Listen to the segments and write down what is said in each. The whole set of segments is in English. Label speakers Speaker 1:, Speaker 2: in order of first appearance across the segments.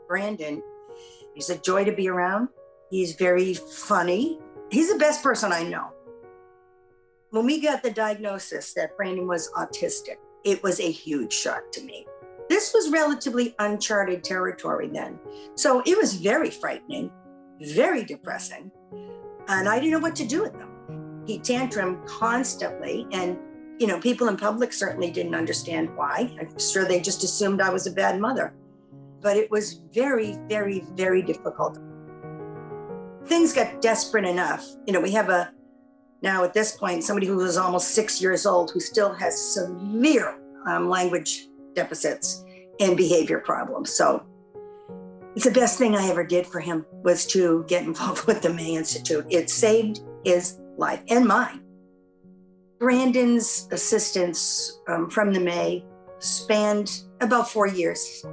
Speaker 1: Brandon, he's a joy to be around. He's very funny. He's the best person I know. When we got the diagnosis that Brandon was autistic, it was a huge shock to me. This was relatively uncharted territory then. So it was very frightening, very depressing. And I didn't know what to do with him. He tantrumed constantly. And, people in public certainly didn't understand why. I'm sure they just assumed I was a bad mother. But it was very, very, very difficult. Things got desperate enough. We have now at this point, somebody who was almost 6 years old who still has severe language deficits and behavior problems. So it's the best thing I ever did for him was to get involved with the May Institute. It saved his life and mine. Brandon's assistance from the May spanned about 4 years.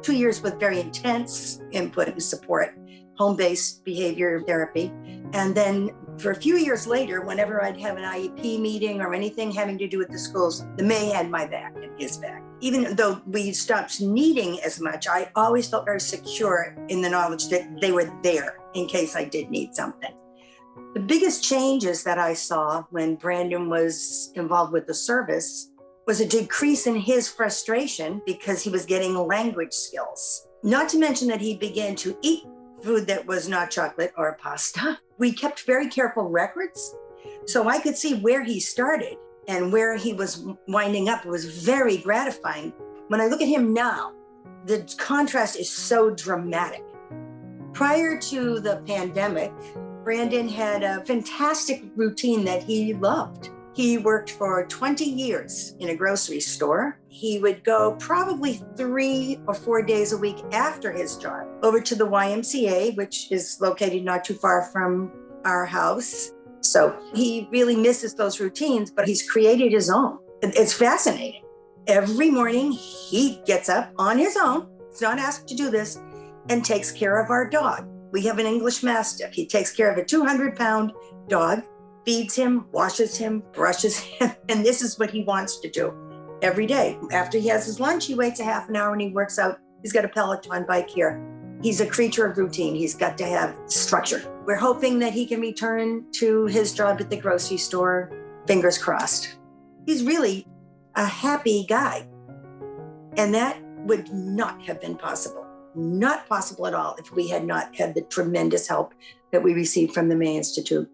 Speaker 1: 2 years with very intense input and support, home-based behavior therapy. And then for a few years later, whenever I'd have an IEP meeting or anything having to do with the schools, the May had my back and his back. Even though we stopped needing as much, I always felt very secure in the knowledge that they were there in case I did need something. The biggest changes that I saw when Brandon was involved with the service was a decrease in his frustration because he was getting language skills. Not to mention that he began to eat food that was not chocolate or pasta. We kept very careful records, so I could see where he started and where he was winding up. It was very gratifying. When I look at him now, the contrast is so dramatic. Prior to the pandemic, Brandon had a fantastic routine that he loved. He worked for 20 years in a grocery store. He would go probably 3 or 4 days a week after his job over to the YMCA, which is located not too far from our house. So he really misses those routines, but he's created his own. It's fascinating. Every morning he gets up on his own, he's not asked to do this, and takes care of our dog. We have an English Mastiff. He takes care of a 200-pound dog, feeds him, washes him, brushes him, and this is what he wants to do every day. After he has his lunch, he waits a half an hour and he works out. He's got a Peloton bike here. He's a creature of routine. He's got to have structure. We're hoping that he can return to his job at the grocery store, fingers crossed. He's really a happy guy. And that would not have been possible. Not possible at all if we had not had the tremendous help that we received from the May Institute.